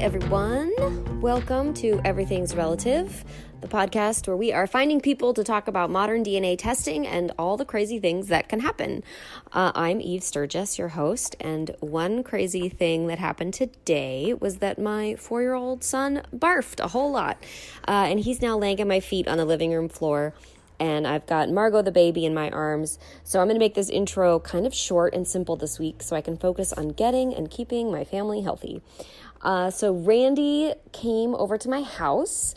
everyone. Welcome to Everything's Relative, the podcast where we are finding people to talk about modern DNA testing and all the crazy things that can happen. I'm Eve Sturgis, your host, and one crazy thing that happened today was that my 4-year-old son barfed a whole lot, and he's now laying at my feet on the living room floor. And I've got Margot the baby in my arms. So I'm going to make this intro kind of short and simple this week so I can focus on getting and keeping my family healthy. So Randi came over to my house.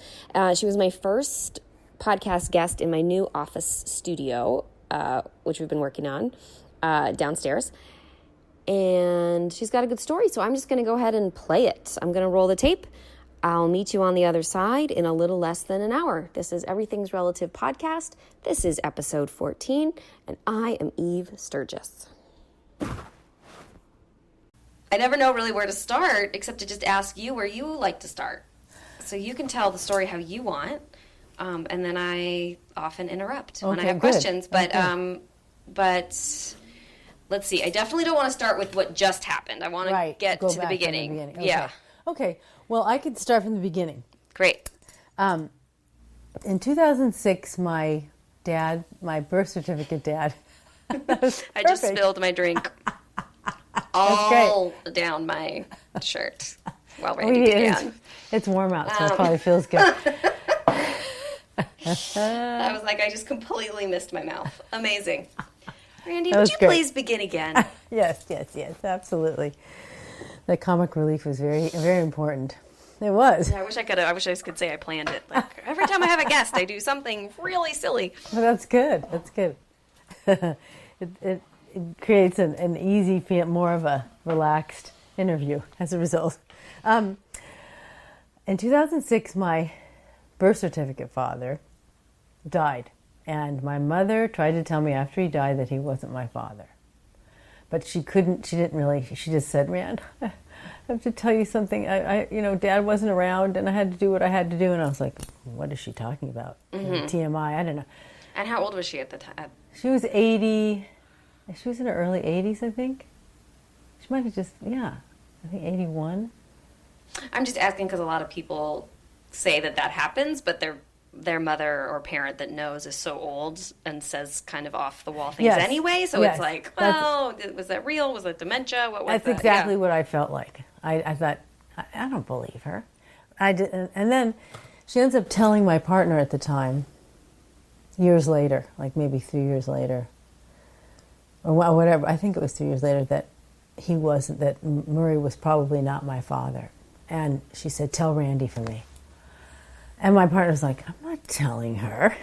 She was my first podcast guest in my new office studio, which we've been working on downstairs. And she's got a good story, so I'm just going to go ahead and play it. I'm going to roll the tape. I'll meet you on the other side in a little less than an hour. This is Everything's Relative podcast. This is episode 14, and I am Eve Sturgis. I never know really where to start, except to just ask you where you like to start. So you can tell the story how you want, and then I often interrupt when I have questions. But let's see. I definitely don't want to start with what just happened. I want to get to the beginning. Okay. Yeah. Okay. Well, I could start from the beginning. Great. In 2006, my birth certificate dad. I just spilled my drink all down my shirt while Randy began. It's warm out, so it probably feels good. I was like, I just completely missed my mouth. Amazing. Randy, would you please begin again? Yes, absolutely. The comic relief was very, very important. It was. Yeah, I wish I could say I planned it. Like every time I have a guest, I do something really silly. But that's good. It creates an easy feel, more of a relaxed interview as a result. In 2006, my birth certificate father died, and my mother tried to tell me after he died that he wasn't my father. But she just said, Rand, I have to tell you something. Dad wasn't around and I had to do what I had to do. And I was like, what is she talking about? Mm-hmm. TMI, I don't know. And how old was she at the time? She was 80. She was in her early 80s, I think. She might have I think 81. I'm just asking because a lot of people say that happens, but their mother or parent that knows is so old and says kind of off the wall things anyway. So it's like, well, was that real? Was that dementia? What was that? That's exactly what I felt like. I thought, I don't believe her. I did, and then she ends up telling my partner at the time, years later, like maybe 3 years later, or whatever. I think it was 3 years later that that Murray was probably not my father. And she said, tell Randi for me. And my partner's like, I'm not telling her.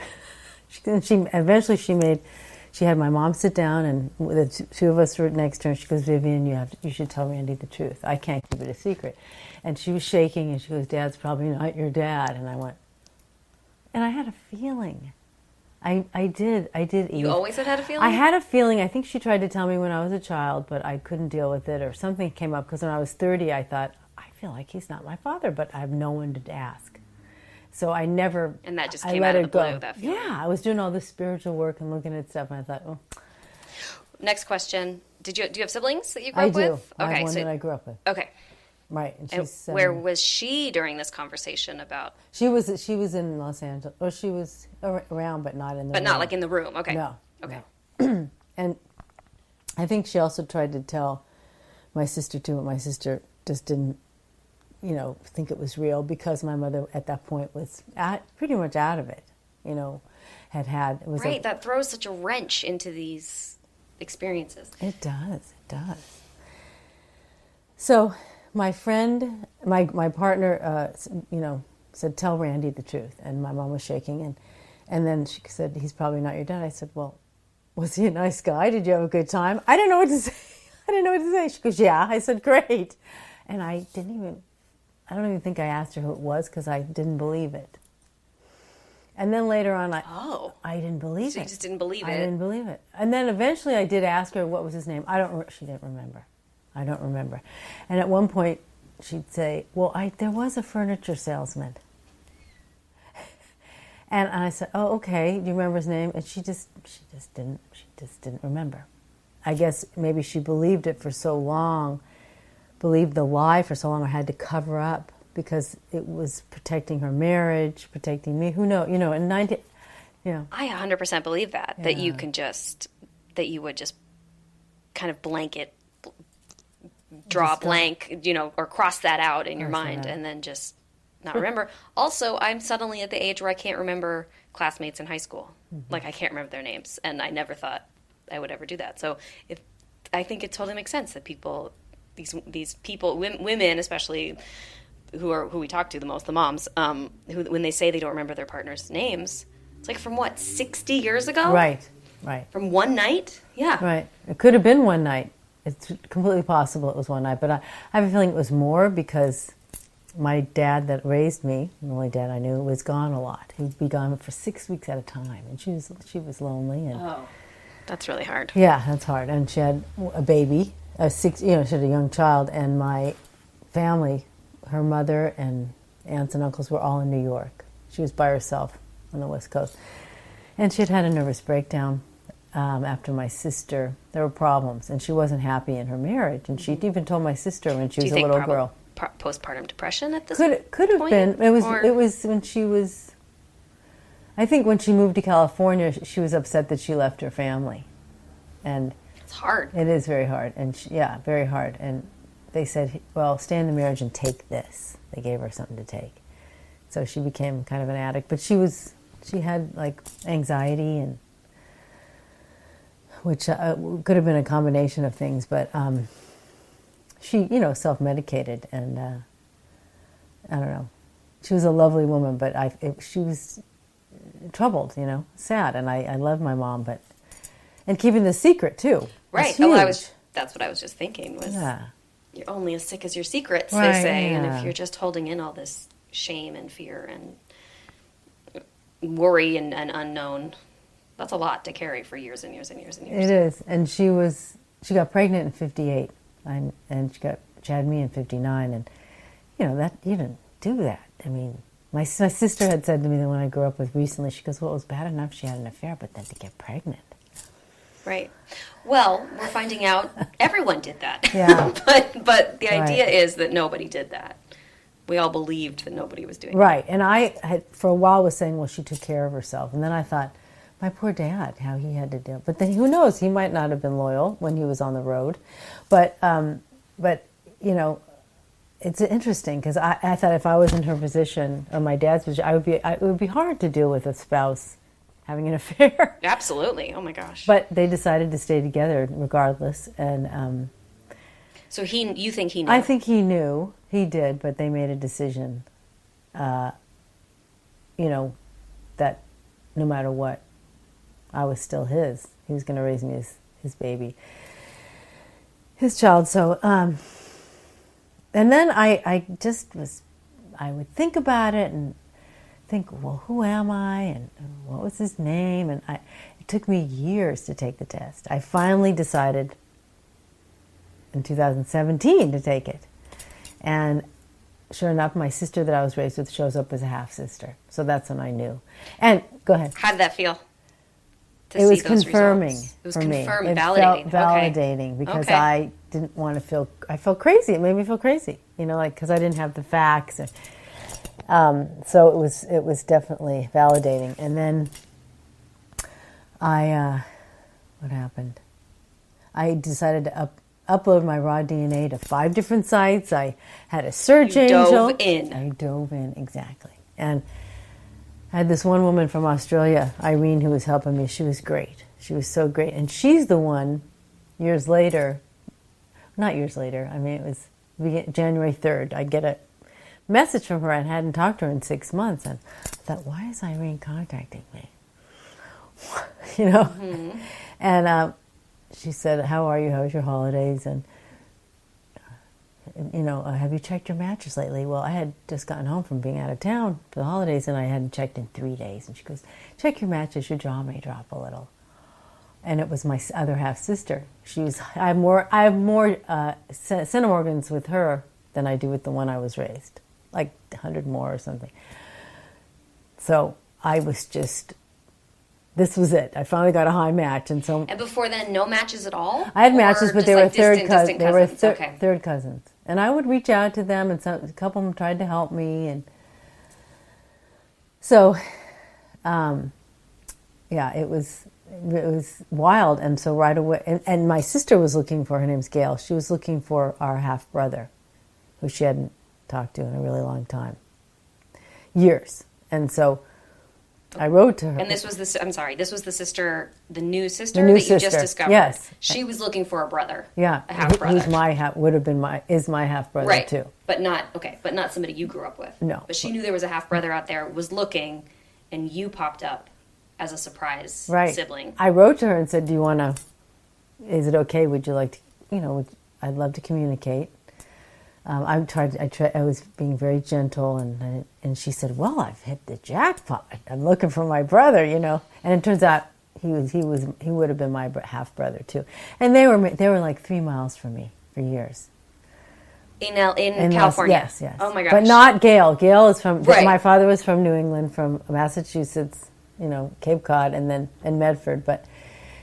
Eventually she had my mom sit down, and the two of us were next to her, and she goes, Vivian, you should tell Randi the truth. I can't keep it a secret. And she was shaking, and she goes, Dad's probably not your dad. And I went, and I had a feeling. I did. You always had a feeling? I had a feeling. I think she tried to tell me when I was a child, but I couldn't deal with it, or something came up, because when I was 30, I thought, I feel like he's not my father, but I have no one to ask. So I never. And that just came out of the blue, that feeling. Yeah, I was doing all this spiritual work and looking at stuff, and I thought, oh. Next question: do you have siblings that you grew up with? I do. I have one that I grew up with. Okay. Right, and where was she during this conversation about? She was in Los Angeles, or she was around, but not in the. But room. Not like in the room. Okay. No. Okay. No. And I think she also tried to tell my sister too, but my sister just didn't. Think it was real, because my mother at that point was pretty much out of it. It was right. That throws such a wrench into these experiences. It does. So my friend, my partner, said, tell Randi the truth, and my mom was shaking, and then she said, he's probably not your dad. I said, well, was he a nice guy? Did you have a good time? I didn't know what to say. She goes, yeah. I said, great, and I don't even think I asked her who it was, because I didn't believe it. And then later on, I didn't believe it. So you just didn't believe it. I didn't believe it. And then eventually I did ask her what was his name. She didn't remember. I don't remember. And at one point she'd say, well, there was a furniture salesman. And I said, oh, okay, do you remember his name? And she just didn't remember. I guess maybe she believed it for so long, believed the lie for so long, or had to cover up because it was protecting her marriage, protecting me. Who knows? In 19, I 100% believe that you can that you would just kind of blanket, draw a blank, or cross that out in your mind and then just not remember. Also, I'm suddenly at the age where I can't remember classmates in high school. Like, I can't remember their names, and I never thought I would ever do that. So I think it totally makes sense that people, these people, women especially, who we talk to the most, the moms, who, when they say they don't remember their partner's names, it's like from 60 years ago? Right. From one night? Yeah. Right. It could have been one night. It's completely possible it was one night, but I have a feeling it was more because my dad that raised me, the only dad I knew, was gone a lot. He'd be gone for 6 weeks at a time, and she was lonely. And that's really hard. Yeah, that's hard. And she had a baby, she had a young child, and my family, her mother and aunts and uncles were all in New York. She was by herself on the West Coast. And she had a nervous breakdown after my sister. There were problems, and she wasn't happy in her marriage. And she even told my sister when she was a little girl. Postpartum depression at this could have point? Been. It was when she was, I think when she moved to California, she was upset that she left her family. And it's hard. It is very hard. And very hard. And they said, well, stay in the marriage and take this. They gave her something to take. So she became kind of an addict. But she had like anxiety, and which could have been a combination of things. But she, self-medicated, and I don't know. She was a lovely woman, but she was troubled, sad. And I loved my mom, and keeping the secret too. Right. That's what I was just thinking was. Yeah. You're only as sick as your secrets, they say. Yeah. And if you're just holding in all this shame and fear and worry and unknown, that's a lot to carry for years and years and years and years. It is. And she got pregnant in 58, and she had me in 59, and that you didn't do that. I mean, my sister had said to me that when I grew up with recently, she goes, well, it was bad enough she had an affair, but then to get pregnant. Right. Well, we're finding out everyone did that. Yeah. but the idea is that nobody did that. We all believed that nobody was doing right. And I had, for a while, was saying, well, she took care of herself. And then I thought, my poor dad, how he had to deal. But then who knows? He might not have been loyal when he was on the road. But it's interesting because I thought if I was in her position or my dad's position, it would be hard to deal with a spouse having an affair. Absolutely. Oh my gosh. But they decided to stay together regardless. And so you think he knew? I think he knew. He did, but they made a decision, that no matter what, I was still his. He was going to raise me as his baby, his child. So, and then I would think about it and think, well, who am I, and what was his name? And it took me years to take the test. I finally decided in 2017 to take it. And sure enough, my sister that I was raised with shows up as a half-sister. So that's when I knew. And go ahead. How did that feel? It was confirming for me. It validating. Felt validating because I didn't want to feel, I felt crazy. It made me feel crazy, because I didn't have the facts. So it was definitely validating. And then what happened? I decided to upload my raw DNA to 5 different sites. I had a search angel. I dove in, exactly. And I had this one woman from Australia, Irene, who was helping me. She was great. She was so great. And she's the one, not years later, I mean, it was January 3rd, I get a message from her. I hadn't talked to her in 6 months. And I thought, why is Irene contacting me? Mm-hmm. And she said, how are you? How was your holidays? And, have you checked your mattress lately? Well, I had just gotten home from being out of town for the holidays, and I hadn't checked in 3 days. And she goes, check your mattress. Your jaw may drop a little. And it was my other half sister. I have more centimorgans with her than I do with the one I was raised, like 100 more or something. So I was just This was it. I finally got a high match, and so. And before then, no matches at all? I had matches, but they were third cousins. They were Okay. third cousins, and I would reach out to them, and a couple of them tried to help me, and so, yeah, it was wild, and so right away, and my sister was looking for. Her name's Gail. She was looking for our half brother, who she hadn't talked to in a really long time, years, and so. I wrote to her. And this was the sister, the new sister The new that you just sister, discovered. yes. She was looking for a brother. Yeah. A half brother. Who's is my half brother right. too. But not somebody you grew up with. No. But she knew there was a half brother out there, was looking, and you popped up as a surprise sibling. I wrote to her and said, is it okay? Would you like to, I'd love to communicate. I was being very gentle, and she said, "Well, I've hit the jackpot. I'm looking for my brother, And it turns out he would have been my half brother too. And they were like 3 miles from me for years. In California. Yes. Oh my gosh. But not Gail. Gail is from. Right. My father was from New England, from Massachusetts, Cape Cod, and Medford.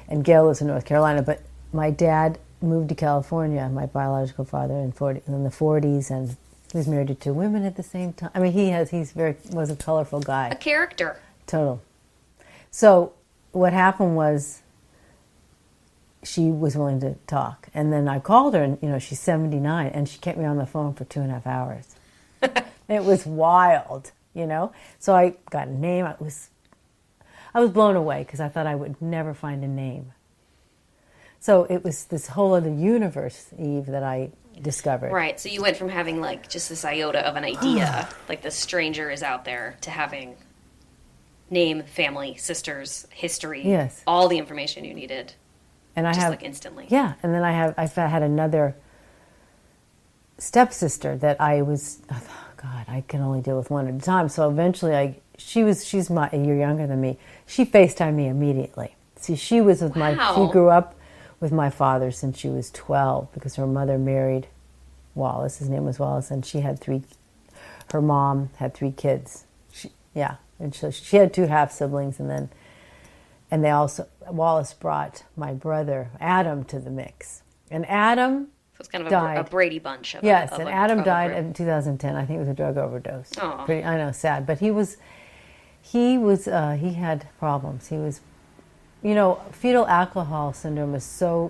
And Gail was in North Carolina. But my dad moved to California, my biological father, in the 40s, and he was married to 2 women at the same time. I mean, was a colorful guy. A character. Total. So what happened was she was willing to talk. And then I called her, and, she's 79, and she kept me on the phone for 2.5 hours. It was wild, So I got a name. I was blown away because I thought I would never find a name. So it was this whole other universe, Eve, that I discovered. Right. So you went from having just this iota of an idea, like the stranger is out there, to having name, family, sisters, history, yes, all the information you needed, and instantly. Yeah, and then I had another stepsister that I thought, God, I can only deal with one at a time. So eventually, she's a year younger than me. She FaceTimed me immediately. See, she was with she grew up with my father since she was 12 because her mother married Wallace. His name was Wallace, and her mom had 3 kids. And so she had 2 half siblings, and Wallace brought my brother Adam to the mix, and Adam So it's kind of died. A Brady Bunch. Adam died in 2010. I think it was a drug overdose. Oh, I know, sad, but he had problems. He was. Fetal alcohol syndrome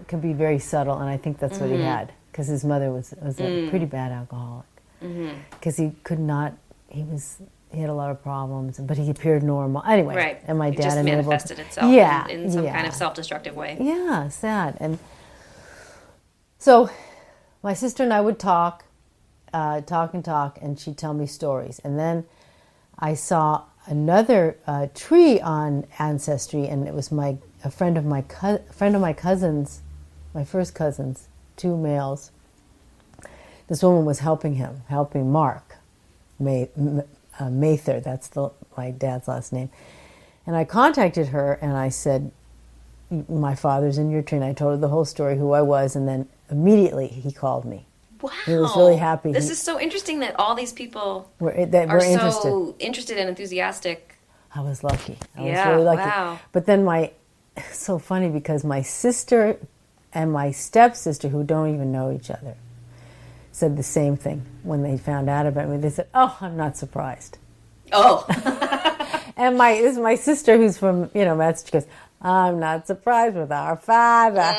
can be very subtle, and I think that's what he had because his mother was a pretty bad alcoholic. Because he had a lot of problems, but he appeared normal anyway. Right, and my it dad just manifested itself in some kind of self-destructive way. Yeah, sad. And so my sister and I would talk, and she'd tell me stories, and then I saw another tree on Ancestry, and it was a friend of my cousins, my first cousins, 2 males. This woman was helping Mark Mather. That's my dad's last name. And I contacted her, and I said, "My father's in your tree." And I told her the whole story, who I was, and then immediately he called me. Wow. He was really happy. This is so interesting that all these people were so interested and enthusiastic. I was lucky. I was really lucky. Wow. But then it's so funny because my sister and my stepsister, who don't even know each other, said the same thing when they found out about me. They said, "Oh, I'm not surprised." Oh. And my sister, who's from Massachusetts, goes, "I'm not surprised with our father."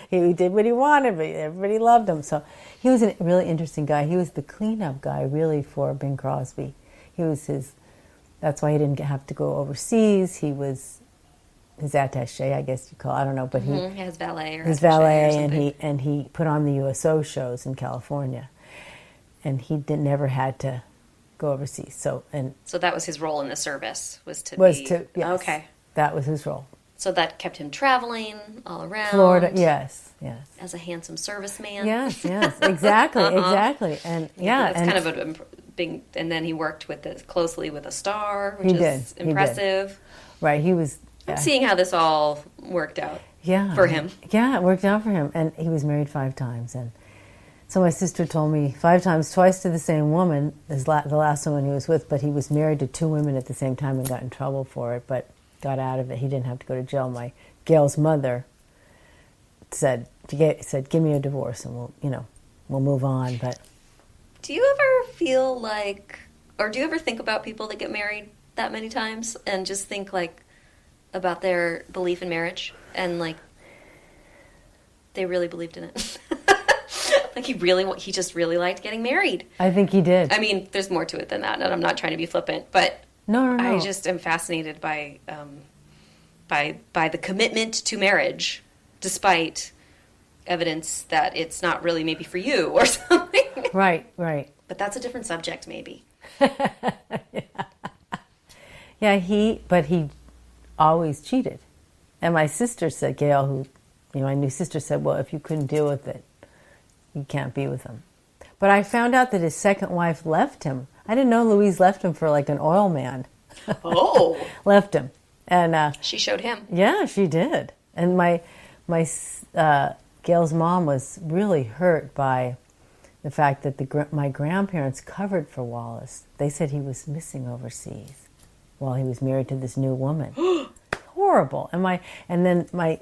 He did what he wanted, but everybody loved him. So he was a really interesting guy. He was the cleanup guy, really, for Bing Crosby. That's why he didn't have to go overseas. He was his attaché, I guess you call it. I don't know, but his valet, and he put on the USO shows in California, and he never had to go overseas. So that was his role in the service yes. Okay. That was his role. So that kept him traveling all around. Florida, yes. As a handsome serviceman. Yes, exactly, exactly. And that's kind of a big. And then he worked closely with a star, which is impressive. He did. Right, he was. I'm seeing how this all worked out. Yeah, for him. Yeah, it worked out for him, and he was married 5 times. And so my sister told me 5 times, twice to the same woman, the last woman he was with. But he was married to 2 women at the same time and got in trouble for it. But got out of it. He didn't have to go to jail. Gail's mother said, give me a divorce and we'll move on. But do you ever feel like, or do you ever think about people that get married that many times and just think like about their belief in marriage and like they really believed in it? Like he just really liked getting married. I think he did. I mean, there's more to it than that, and I'm not trying to be flippant, but no. I just am fascinated by the commitment to marriage, despite evidence that it's not really maybe for you or something. Right. But that's a different subject, maybe. Yeah, he always cheated. And my sister said, Gail, my new sister said, well, if you couldn't deal with it, you can't be with him. But I found out that his second wife left him. I didn't know Louise left him for like an oil man. Oh. Left him. And she showed him. Yeah, she did. And my Gail's mom was really hurt by the fact that my grandparents covered for Wallace. They said he was missing overseas while he was married to this new woman. Horrible. And then my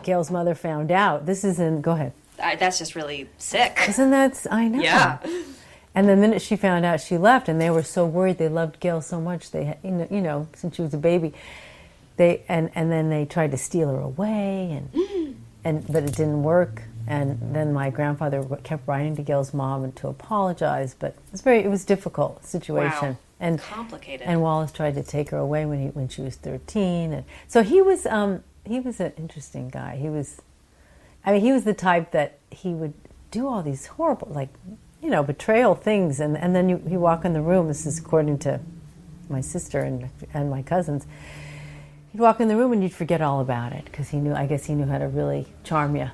Gail's mother found out. Go ahead. That's just really sick. Isn't that? I know. Yeah. And the minute she found out, she left, and they were so worried. They loved Gail so much. They, since she was a baby, and then they tried to steal her away, but it didn't work. And then my grandfather kept writing to Gail's mom to apologize, but it was a difficult situation. Wow. And complicated. And Wallace tried to take her away when she was 13, and so he was an interesting guy. He was the type that he would do all these horrible, betrayal things, and then you walk in the room. This is according to my sister and my cousins. You'd walk in the room and you'd forget all about it because I guess he knew how to really charm you.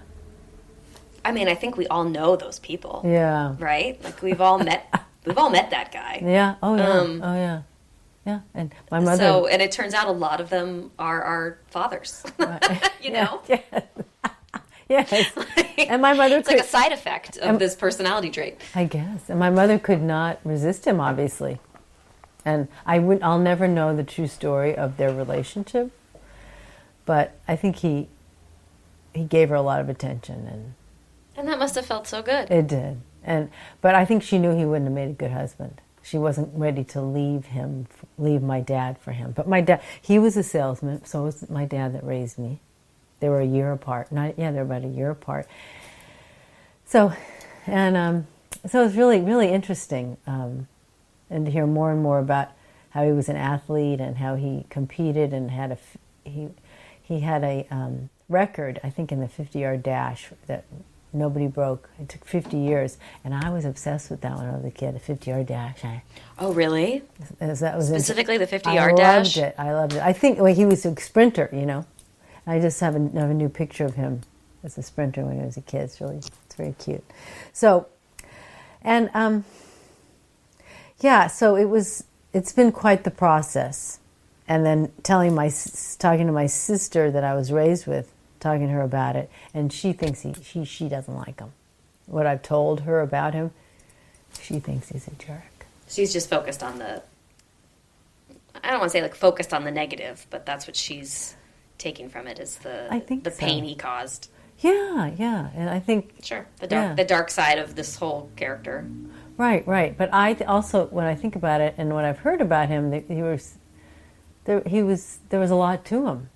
I mean, I think we all know those people. Yeah. Right? Like we've all met that guy. Yeah. Oh yeah. Yeah. And my mother. And it turns out a lot of them are our fathers. You know? Yeah. Yes. And my mother it's like a side effect of this personality trait. I guess. And my mother could not resist him, obviously. And I'll never know the true story of their relationship. But I think he gave her a lot of attention, and that must have felt so good. It did. But I think she knew he wouldn't have made a good husband. She wasn't ready to leave my dad for him. But my dad, he was a salesman, so was my dad that raised me. They were a year apart. They're about a year apart. So it was really, really interesting, and to hear more and more about how he was an athlete and how he competed and he had a record, I think, in the 50-yard dash that nobody broke. It took 50 years, and I was obsessed with that when I was a kid, a 50-yard dash. Oh, really? That was specifically the 50-yard dash? I loved it. I think he was a sprinter, I just have a new picture of him as a sprinter when he was a kid. It's very cute. So, and so it's been quite the process. And then talking to my sister that I was raised with, talking to her about it, and she thinks she doesn't like him. What I've told her about him, she thinks he's a jerk. She's just focused on I don't want to say focused on the negative, but that's what she's taking from it is the pain he caused. Yeah, and I think sure the dark side of this whole character. Right. But I also, when I think about it and what I've heard about him, there was a lot to him,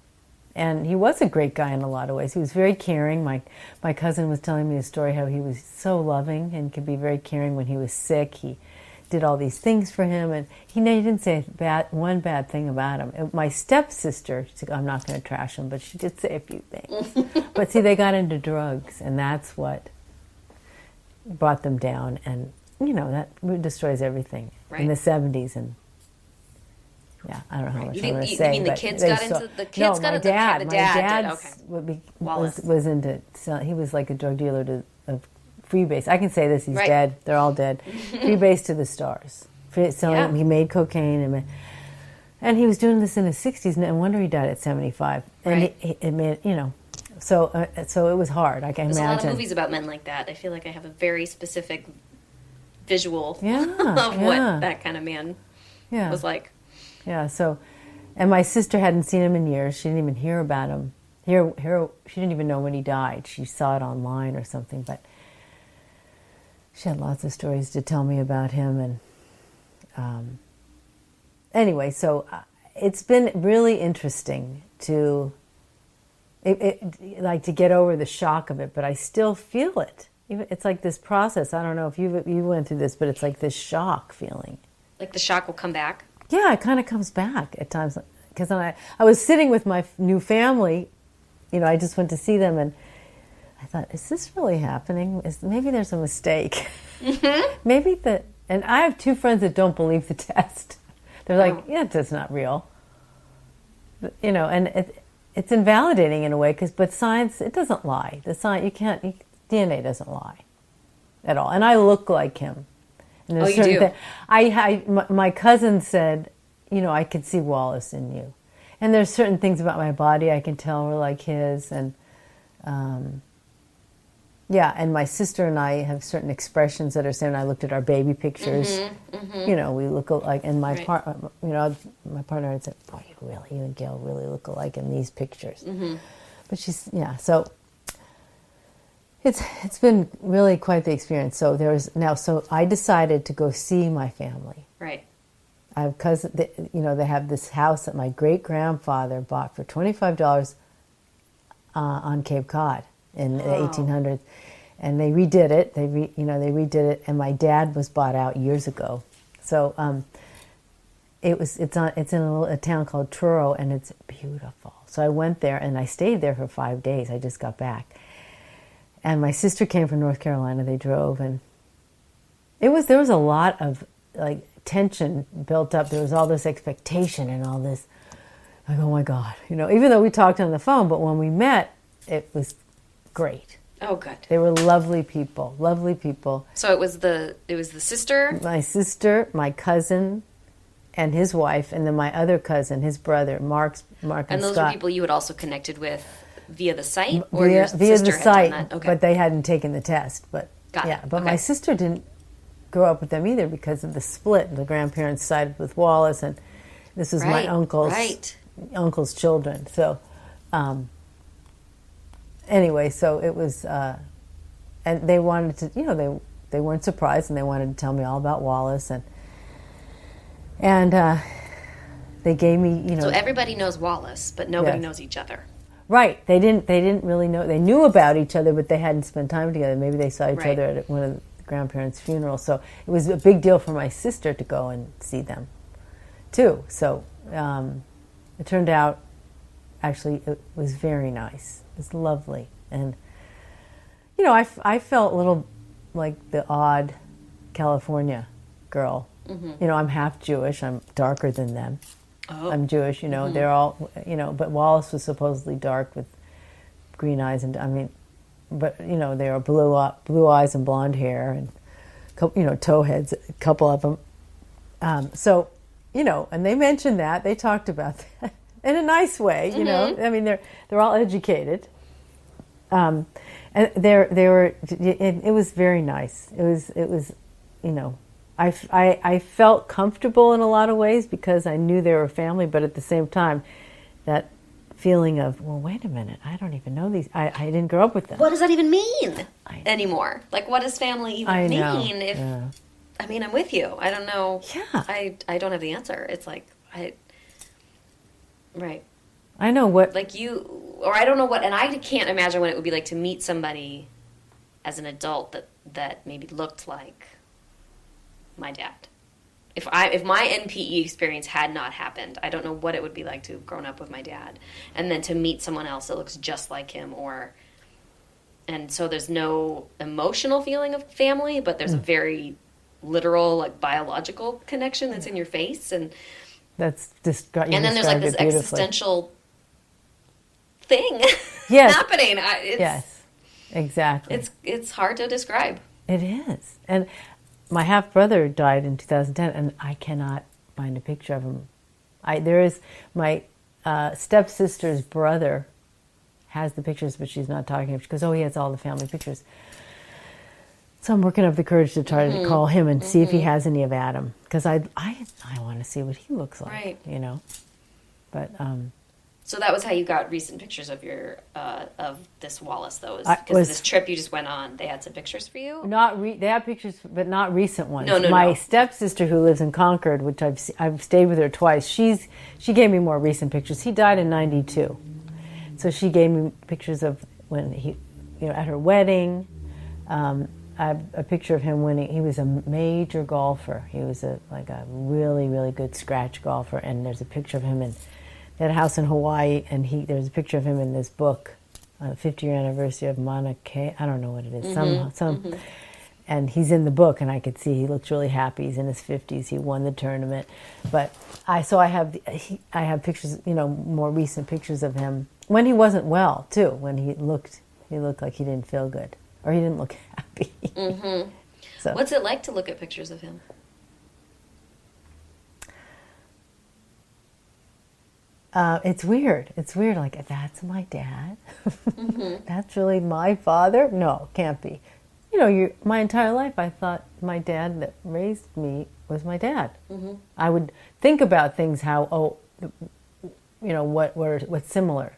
and he was a great guy in a lot of ways. He was very caring. My cousin was telling me a story how he was so loving and could be very caring when he was sick. He did all these things for him, and he didn't say one bad thing about him. My stepsister, I'm not going to trash him, but she did say a few things. But see, they got into drugs, and that's what brought them down, and that destroys everything in the 70s. And I don't know how much I'm going to say. You mean the kids got into the kids? No, my dad was into. He was like a drug dealer of freebase. I can say this, he's dead. They're all dead. Freebase to the stars. He made cocaine, and he was doing this in his 60s, and no wonder he died at 75. And it made, so it was hard. I can imagine. There's a lot of movies about men like that. I feel like I have a very specific visual of what that kind of man was like. Yeah, so And my sister hadn't seen him in years. She didn't even hear about him. She didn't even know when he died. She saw it online or something, but she had lots of stories to tell me about him. And anyway, so it's been really interesting to like to get over the shock of it, but I still feel it. It's like this process. I don't know if you went through this, but it's like this shock feeling. Like the shock will come back? Yeah, it kind of comes back at times. Because I was sitting with my new family, I just went to see them, and I thought, is this really happening? Maybe there's a mistake. Mm-hmm. And I have 2 friends that don't believe the test. They're like, yeah, that's not real. And it's invalidating in a way, but science, it doesn't lie. DNA doesn't lie at all. And I look like him. And you do? My cousin said, I could see Wallace in you. And there's certain things about my body I can tell were like his. And and my sister and I have certain expressions that are saying, I looked at our baby pictures. Mm-hmm, mm-hmm. We look alike. And my partner had said, boy, you and Gail really look alike in these pictures. Mm-hmm. But so it's been really quite the experience. So I decided to go see my family. Right. I have cousins, they have this house that my great-grandfather bought for $25 on Cape Cod in the 1800s. And they redid it. They redid it, and my dad was bought out years ago. So it's in a town called Truro, and it's beautiful. So I went there, and I stayed there for 5 days. I just got back. And my sister came from North Carolina. They drove, and there was a lot of like tension built up. There was all this expectation and all this, like, oh my God, even though we talked on the phone, but when we met, it was great. Oh, good. They were lovely people. So it was the sister? My sister, my cousin, and his wife, and then my other cousin, his brother, Mark and Scott. And those are people you had also connected with via the site? Or via the site, had done that? Okay. But they hadn't taken the test. But Got it. But okay. my sister didn't grow up with them either because of the split. The grandparents sided with Wallace, and this was my uncle's children. So, anyway, so it was, and they wanted to, they weren't surprised, and they wanted to tell me all about Wallace, and they gave me, So everybody knows Wallace, but nobody knows each other. Right. They didn't really know. They knew about each other, but they hadn't spent time together. Maybe they saw each other at one of the grandparents' funerals. So it was a big deal for my sister to go and see them, too. So it turned out, actually, it was very nice. It was lovely. And, I felt a little like the odd California girl. Mm-hmm. I'm half Jewish. I'm darker than them. Oh. I'm Jewish, mm-hmm. They're all, but Wallace was supposedly dark with green eyes, and but they were blue eyes and blonde hair, and toe heads, a couple of them. So, and they mentioned that, they talked about that in a nice way, mm-hmm. I mean, they're all educated, and it was very nice. It was, I felt comfortable in a lot of ways because I knew they were family, but at the same time, that feeling of, well, wait a minute, I don't even know these. I didn't grow up with them. What does that even mean anymore? Like, what does family even mean? I mean, I'm with you. I don't know. Yeah. I don't have the answer. It's like, right. I know what. Like or I don't know what, and I can't imagine what it would be like to meet somebody as an adult that maybe looked like my dad. If my NPE experience had not happened, I don't know what it would be like to have grown up with my dad, and then to meet someone else that looks just like him, and so there's no emotional feeling of family, but there's a very literal, like, biological connection that's in your face, and that's just and then there's like this existential thing yes. happening. Yes, exactly. It's hard to describe. It is, and my half-brother died in 2010, and I cannot find a picture of him. There is my stepsister's brother has the pictures, but she's not talking. She goes, oh, he has all the family pictures. So I'm working up the courage to try to call him and see if he has any of Adam, because I want to see what he looks like, Right. But so that was how you got recent pictures of your of this Wallace, though, because this trip you just went on. They had some pictures for you. They have pictures, but not recent ones. No. My stepsister, who lives in Concord, which I've stayed with her twice. She gave me more recent pictures. He died in '92, so she gave me pictures of when he, at her wedding. I have a picture of him when he was a major golfer. He was a really, really good scratch golfer, and there's a picture of him in that house in Hawaii, and there's a picture of him in this book, 50-year anniversary of Mauna Kea. I don't know what it is. And he's in the book, and I could see he looks really happy. He's in his 50s. He won the tournament, but I have pictures, more recent pictures of him when he wasn't well too. When he looked like he didn't feel good, or he didn't look happy. So, what's it like to look at pictures of him? It's weird. It's weird. Like, that's my dad. That's really my father. No, can't be. My entire life I thought my dad that raised me was my dad. I would think about things what's similar.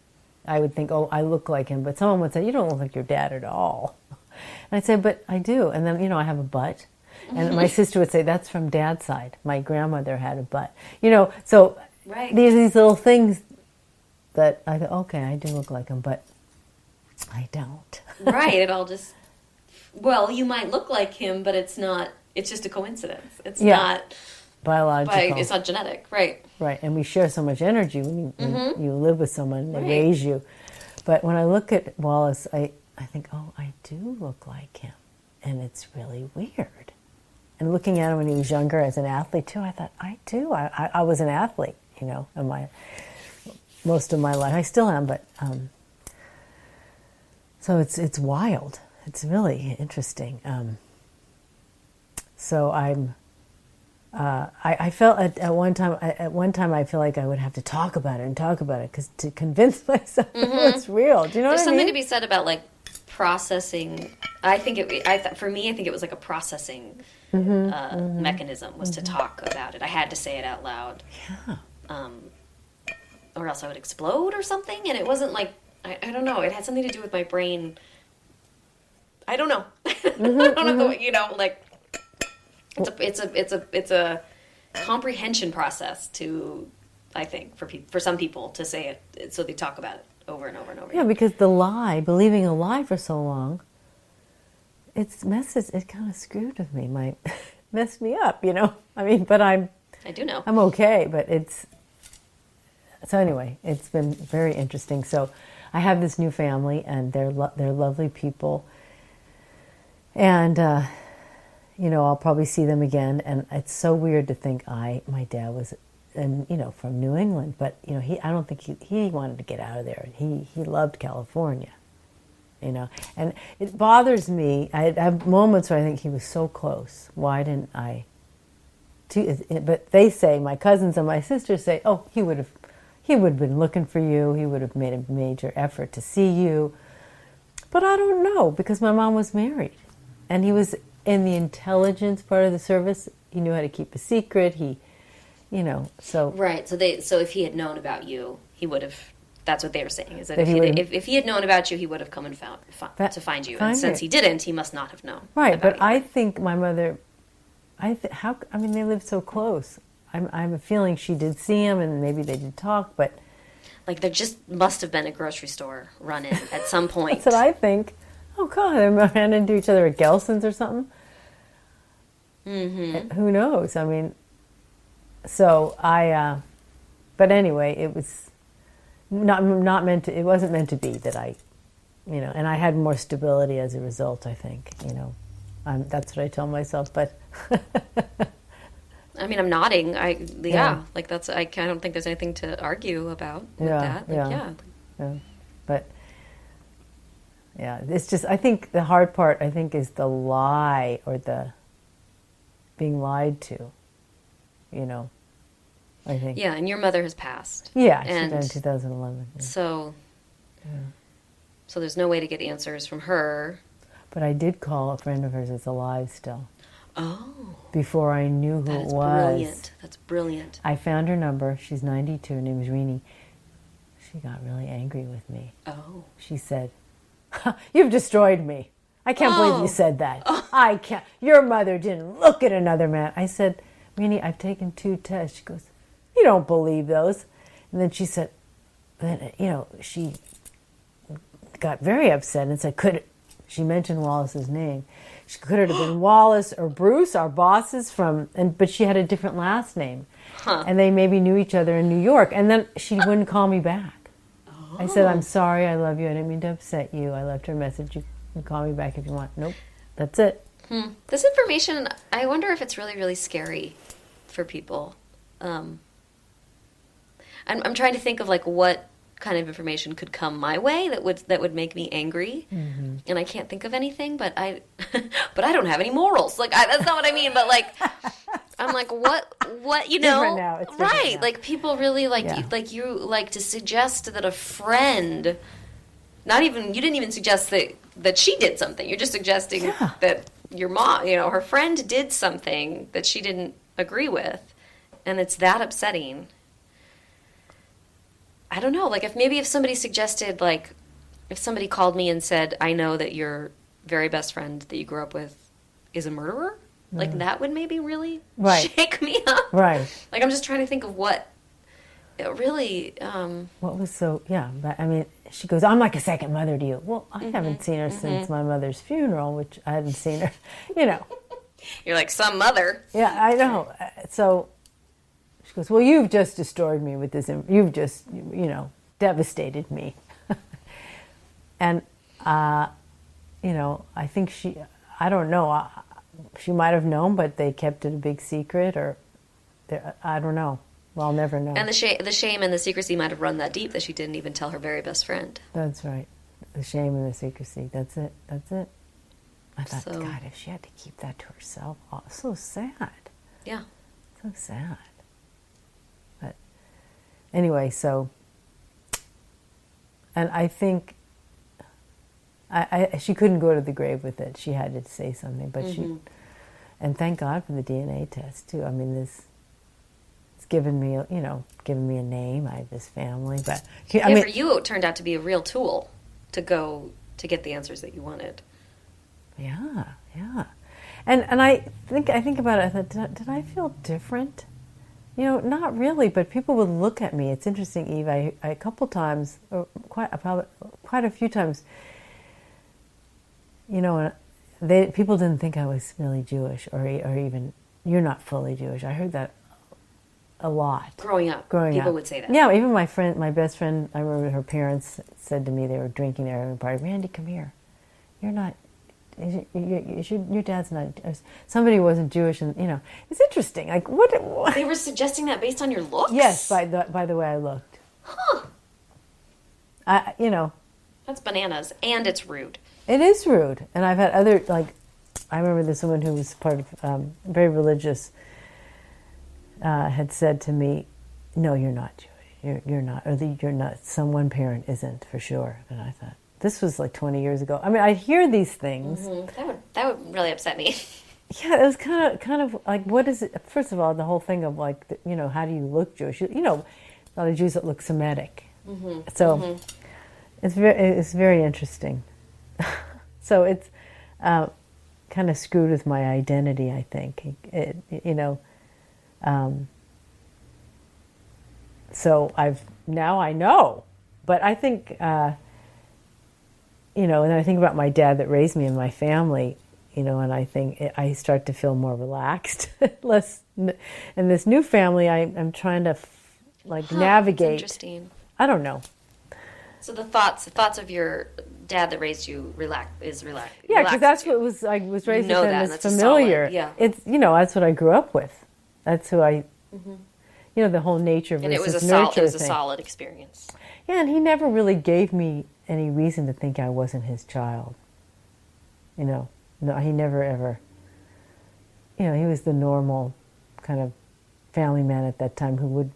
I would think, I look like him, but someone would say, you don't look like your dad at all. And I'd say, but I do. And then, I have a butt. And my sister would say, that's from Dad's side. My grandmother had a butt. So right. These little things that I thought, okay, I do look like him, but I don't. Right. It all just, you might look like him, but it's not, it's just a coincidence. It's not biological. It's not genetic. Right. Right. And we share so much energy when you live with someone, they raise you. But when I look at Wallace, I think, I do look like him. And it's really weird. And looking at him when he was younger as an athlete too, I thought, I do. I was an athlete, in most of my life. I still am, but so it's wild. It's really interesting. So I felt at one time I feel like I would have to talk about it because to convince myself it was real. Do you know what I mean? There's something to be said about processing. I think for me, I think it was like a processing mechanism was to talk about it. I had to say it out loud. Yeah. Or else I would explode or something. And it wasn't like, I don't know. It had something to do with my brain. I don't know. I don't know. It's a comprehension process to, I think, for some people to say it, so they talk about it over and over and over. Yeah, because believing a lie for so long, it kind of screwed with me. Messed me up, I mean, but I do know. I'm okay, but so anyway, it's been very interesting. So I have this new family, and they're lovely people, and I'll probably see them again. And it's so weird to think my dad was, from New England, but I don't think he wanted to get out of there. He loved California, and it bothers me. I have moments where I think he was so close. Why didn't I? But they say, my cousins and my sisters say, he would have been looking for you. He would have made a major effort to see you. But I don't know, because my mom was married, and he was in the intelligence part of the service. He knew how to keep a secret. So right. So if he had known about you, he would have. That's what they were saying. Is that if he had known about you, he would have come and to find you. And since he didn't, he must not have known. Right. But I think my mother. They lived so close. I'm feeling she did see him, and maybe they did talk, but there just must have been a grocery store run-in at some point. That's what I think. Oh God, they ran into each other at Gelson's or something. Who knows? I mean, so but anyway, it was not meant to. It wasn't meant to be that I, and I had more stability as a result. I think, that's what I tell myself, but. I mean, I'm nodding. That's. I don't think there's anything to argue about with that. But it's just. I think the hard part, is the lie or the being lied to. I think. Yeah, and your mother has passed. Yeah, she died in 2011. Yeah. So there's no way to get answers from her. But I did call a friend of hers that's alive still. Oh. Before I knew who it was. Brilliant. That's brilliant. I found her number. She's 92. Her name is Randi. She got really angry with me. Oh. She said, "You've destroyed me. I can't believe you said that. I can't. Your mother didn't look at another man." I said, "Randi, I've taken 2 tests." She goes, "You don't believe those." And then she said, she got very upset and said, she mentioned Wallace's name. Could it have been Wallace or Bruce, our bosses but she had a different last name. Huh. And they maybe knew each other in New York. And then she wouldn't call me back. Oh. I said, "I'm sorry, I love you. I didn't mean to upset you. I left her a message. You can call me back if you want." Nope, that's it. This information, I wonder if it's really, really scary for people. I'm trying to think of like what kind of information could come my way that would make me angry, and I can't think of anything. But I don't have any morals. Like that's not what I mean. But like, I'm like, what you know? Different now. It's different right? now. Like people really like you like to suggest that a friend, you didn't even suggest that she did something. You're just suggesting that your mom, her friend did something that she didn't agree with, and it's that upsetting. I don't know, like if somebody suggested, like if somebody called me and said, "I know that your very best friend that you grew up with is a murderer," like that would maybe really shake me up. Right. Like I'm just trying to think of what it really... What was but I mean, she goes, "I'm like a second mother to you." Well, I haven't seen her since my mother's funeral, which I hadn't seen her, You're like some mother. Yeah, I know. So... She goes, "Well, you've just destroyed me with this. You've just, devastated me." And, I think I don't know. She might have known, but they kept it a big secret, or I don't know. Well, I'll never know. And the shame and the secrecy might have run that deep that she didn't even tell her very best friend. That's right. The shame and the secrecy. That's it. I thought, God, if she had to keep that to herself, so sad. Yeah. So sad. Anyway, and I think she couldn't go to the grave with it. She had to say something, but and thank God for the DNA test too. I mean, it's given me, a name. I have this family, but for you, it turned out to be a real tool to get the answers that you wanted. Yeah, and I think about it. I thought, did I feel different? Not really, but people would look at me. It's interesting, Eve. I a couple times, or quite a few times, people didn't think I was really Jewish, or even, "You're not fully Jewish." I heard that a lot. Growing up, people would say that. Yeah, even my best friend, I remember her parents said to me, they were drinking there having a party, "Randi, come here. You're not... your dad's not..." Somebody wasn't Jewish, and it's interesting. Like what they were suggesting that based on your looks. Yes, by the way I looked. Huh. That's bananas, and it's rude. It is rude, and I've had other I remember this woman who was part of very religious had said to me, "No, you're not Jewish. You're not, or you're not. One parent isn't for sure." And I thought, this was like 20 years ago. I mean, I hear these things. That would really upset me. Yeah, it was kind of like, what is it? First of all, the whole thing of like, how do you look Jewish? A lot of Jews that look Semitic. So it's very interesting. So it's kind of screwed with my identity, I think. So now I know, but I think. And I think about my dad that raised me and my family, and I think I start to feel more relaxed, less. And this new family, I'm trying to navigate. That's interesting. I don't know. So the thoughts of your dad that raised you is relaxed. Yeah, because that's what was I was raised with, and it's familiar. Yeah, it's that's what I grew up with. That's who I. The whole nature versus nurture thing. And it was a solid experience. Yeah, and he never really gave me any reason to think I wasn't his child. No, he never ever. He was the normal kind of family man at that time who would,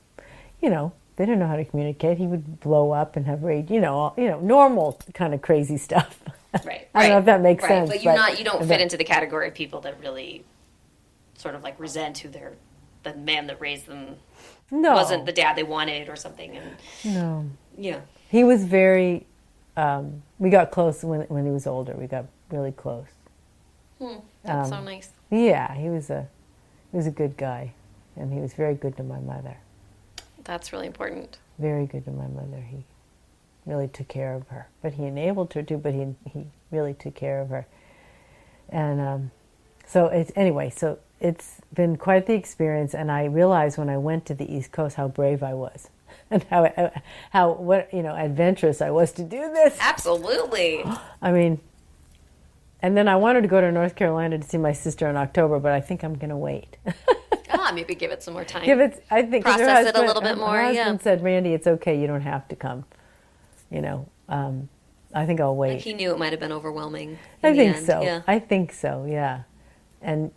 they didn't know how to communicate. He would blow up and have rage, normal kind of crazy stuff. Right. I don't know if that makes sense. But you don't fit into the category of people that really sort of like resent who the man that raised them wasn't the dad they wanted or something. And no. Yeah. He was very, we got close when he was older. We got really close. That's so nice. Yeah, he was a good guy, and he was very good to my mother. That's really important. Very good to my mother. He really took care of her. But he enabled her to, but he really took care of her. And so it's been quite the experience, and I realized when I went to the East Coast how brave I was. And how adventurous I was to do this. Absolutely. I mean, and then I wanted to go to North Carolina to see my sister in October, but I think I'm going to wait. Maybe give it some more time. I think process it a little bit more. Her husband said, "Randy, it's okay. You don't have to come." I think I'll wait. Like he knew it might have been overwhelming. I think so. Yeah. I think so. Yeah, and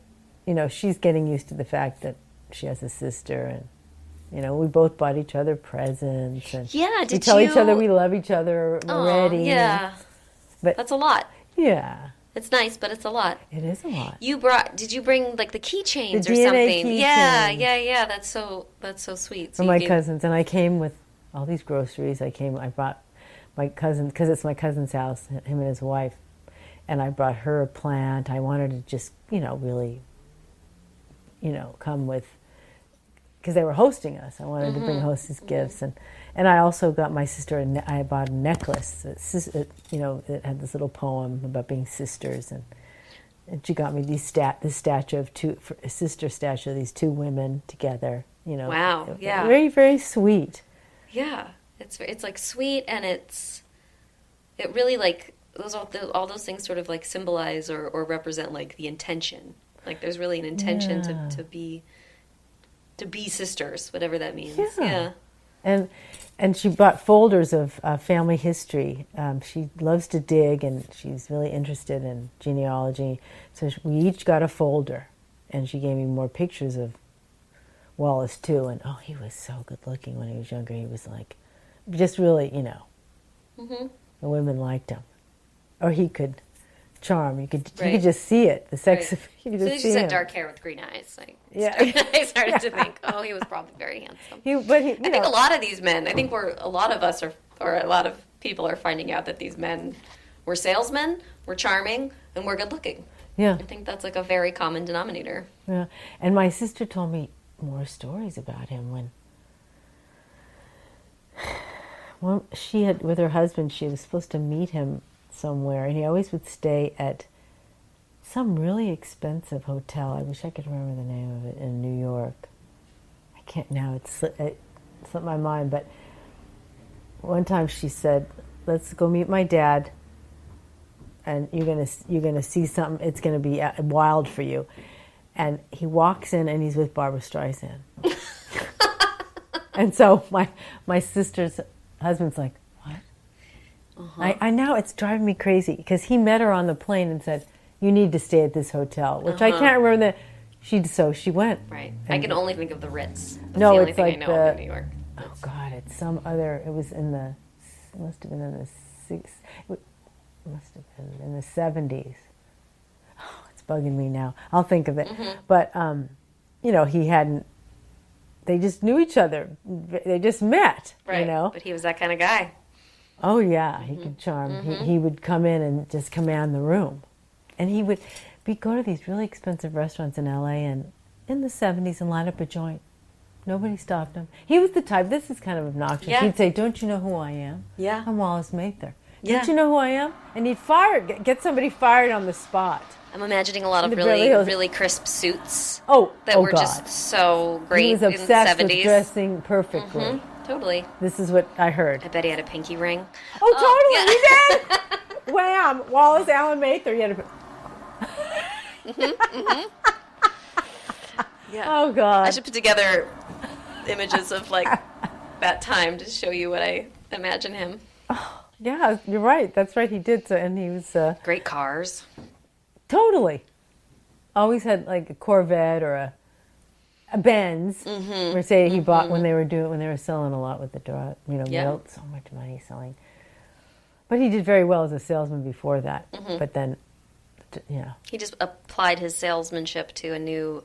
she's getting used to the fact that she has a sister and. We both bought each other presents, and we tell each other we love each other already. Yeah, but that's a lot. Yeah, it's nice, but it's a lot. It is a lot. Did you bring like the keychains or DNA something? Keychains. Yeah. That's so sweet. For my cousins, and I came with all these groceries. I brought my cousin because it's my cousin's house, him and his wife, and I brought her a plant. I wanted to just really, come with. Because they were hosting us. I wanted to bring hostess gifts. And I also got my sister, I bought a necklace. It had this little poem about being sisters. And she got me this statue of a sister statue of these two women together. Wow, yeah. Very, very sweet. Yeah. It's like sweet, and it really like, all those things sort of like symbolize or represent like the intention. Like there's really an intention to be sisters, whatever that means. Yeah. And she brought folders of family history. She loves to dig, and she's really interested in genealogy. So we each got a folder, and she gave me more pictures of Wallace too. And he was so good looking when he was younger. He was like, just really, the women liked him, or he could charm. You could just see it. The sex. Right. You could just she see said him. dark hair with green eyes. Like, yeah. I started to think, he was probably very handsome. I think a lot of these men. I think a lot of us or a lot of people are finding out that these men were salesmen, were charming, and were good looking. Yeah. I think that's like a very common denominator. Yeah. And my sister told me more stories about him when she had with her husband. She was supposed to meet him somewhere, and he always would stay at some really expensive hotel. I wish I could remember the name of it, in New York. I can't now. It slipped my mind. But one time she said, "Let's go meet my dad, and you're gonna see something. It's gonna be wild for you." And he walks in, and he's with Barbara Streisand. And so my sister's husband's like, "What?" I now it's driving me crazy because he met her on the plane and said, "You need to stay at this hotel," which I can't remember. She went. Right. I can only think of the Ritz. That's no, the only it's thing like I know of in New York. Oh God, it's some other. It was must have been in the must have been in the 70s. Oh, it's bugging me now. I'll think of it. But he hadn't. They just knew each other. They just met. Right. But he was that kind of guy. Oh yeah, he could charm. He would come in and just command the room, and we'd go to these really expensive restaurants in LA and in the 70s and line up a joint. Nobody stopped him. He was the type. This is kind of obnoxious. Yeah. He'd say, "Don't you know who I am? Yeah, I'm Wallace Mather. Yeah. Don't you know who I am?" And he'd get somebody fired on the spot. I'm imagining a lot of really crisp suits. That were God. just so great. He was obsessed in the 70s. with dressing perfectly. Totally. This is what I heard. I bet he had a pinky ring. Oh, totally. He did. Wham! Wallace Allen Mather. He had Yeah. Oh God. I should put together images of like that time to show you what I imagine him. Oh, yeah, you're right. That's right. He did. So, and he was great cars. Totally. Always had like a Corvette or a Benz. Mercedes he bought when they were selling a lot with the drug. Made so much money selling. But he did very well as a salesman before that. But then Yeah. He just applied his salesmanship to a new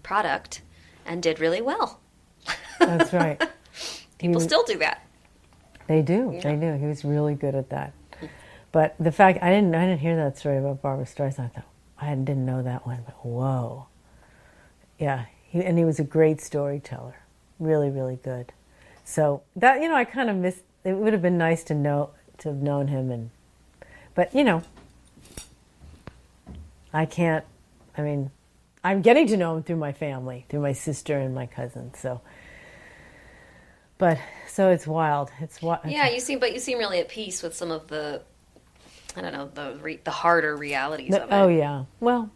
product and did really well. That's right. People still do that. They do. Yeah. They do. He was really good at that. But the fact I didn't hear that story about Barbara Streisand. I thought I didn't know that one. But whoa, yeah. He was a great storyteller. Really, really good. So that I kind of missed. It would have been nice to have known him, but I can't. I mean, I'm getting to know him through my family, through my sister and my cousins. So it's wild. It's wild. Yeah, you seem really at peace with some of the, I don't know, the harder realities of it. Oh yeah. Well,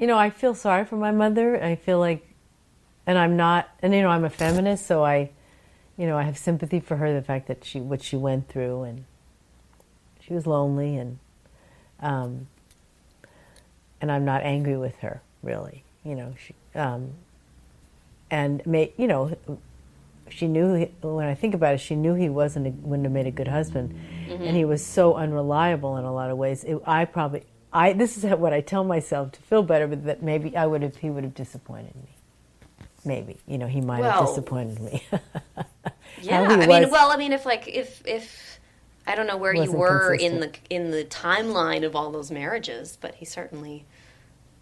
I feel sorry for my mother. I feel like, and I'm not, and I'm a feminist, so I have sympathy for her. The fact that what she went through, and she was lonely, and I'm not angry with her really. She knew, when I think about it, she knew he wouldn't have made a good husband, and he was so unreliable in a lot of ways. This is what I tell myself to feel better, but that maybe he would have disappointed me. Maybe, he might have disappointed me. Yeah, I mean, if I don't know where you were in the timeline of all those marriages, but he certainly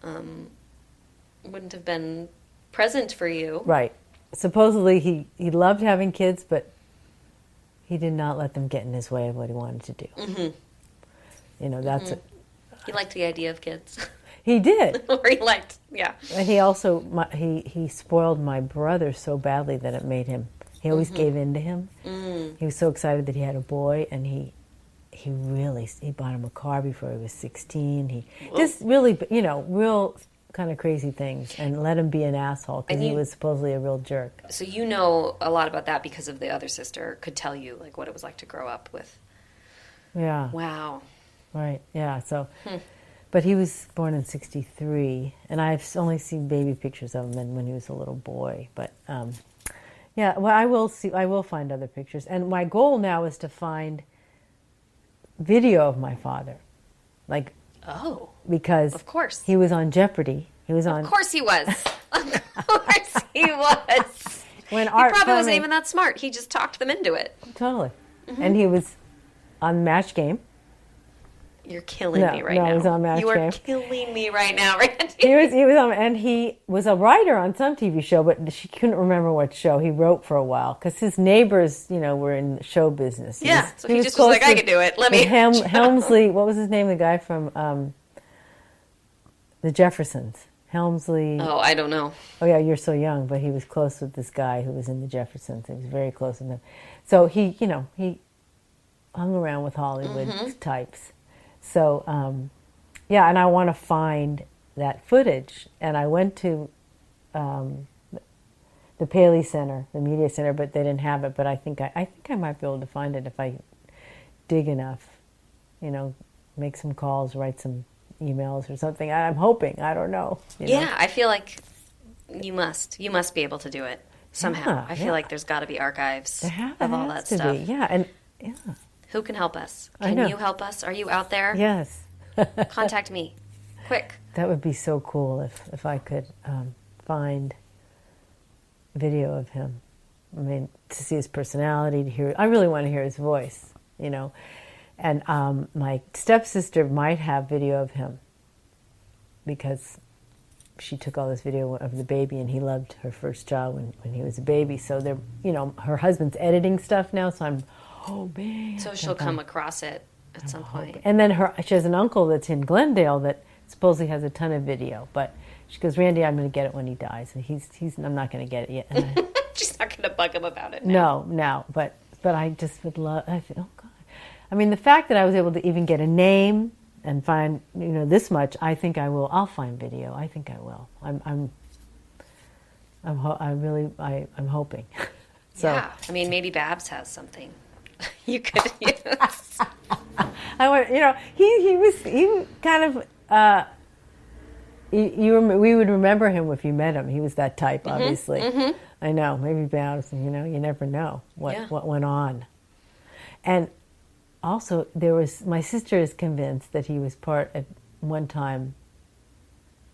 wouldn't have been present for you. Right. Supposedly he loved having kids, but he did not let them get in his way of what he wanted to do. Mm-hmm. That's it. He liked the idea of kids. He did. Or he liked, yeah. And he also, he spoiled my brother so badly that it made him, he always gave in to him. Mm. He was so excited that he had a boy, and he bought him a car before he was 16. He just really, real kind of crazy things, and let him be an asshole because he was supposedly a real jerk. So you know a lot about that because of the other sister could tell you like what it was like to grow up with. Yeah. Wow. Right. Yeah. So, but he was born in '63, and I've only seen baby pictures of him when he was a little boy. But yeah, well, I will find other pictures, and my goal now is to find video of my father, like. Oh. Because of course he was on Jeopardy. He was on. Of course he was. Of course he was. When he probably wasn't even that smart. He just talked them into it. Totally. Mm-hmm. And he was on Match Game. You're killing me right now. No, he was on Match Game. You are killing me right now, Randy. He was on, and he was a writer on some TV show, but she couldn't remember what show. He wrote for a while because his neighbors, were in the show business. He just was like, I can do it. Let me. Helmsley, what was his name? The guy from the Jeffersons. Helmsley. Oh, I don't know. Oh yeah, you're so young, but he was close with this guy who was in the Jeffersons. He was very close with them. So he hung around with Hollywood types. So, yeah, and I want to find that footage. And I went to the Paley Center, the Media Center, but they didn't have it. But I think I might be able to find it if I dig enough, make some calls, write some emails or something. I'm hoping. I don't know. Yeah, I feel like you must be able to do it somehow. Yeah, I feel like there's got to be archives of all that stuff. Yeah, and yeah. Who can help us? Can you help us? Are you out there? Yes. Contact me. Quick. That would be so cool if I could find video of him. I mean, to see his personality, to hear. I really want to hear his voice, And my stepsister might have video of him because she took all this video of the baby, and he loved her first child when he was a baby. So they're, her husband's editing stuff now, so I'm hoping. So she'll come across it at some point. And then she has an uncle that's in Glendale that supposedly has a ton of video, but she goes, Randy, I'm going to get it when he dies, and I'm not going to get it yet. And she's not going to bug him about it now. No, but I just would love. I feel, oh God. I mean, the fact that I was able to even get a name and find this much, I think I will. I'll find video. I think I will. I'm hoping. So, yeah, I mean, maybe Babs has something you could use. I want, he kind of. We would remember him if you met him. He was that type, obviously. Mm-hmm. I know. Maybe Babs. You never know what went on, and also, my sister is convinced that he was at one time,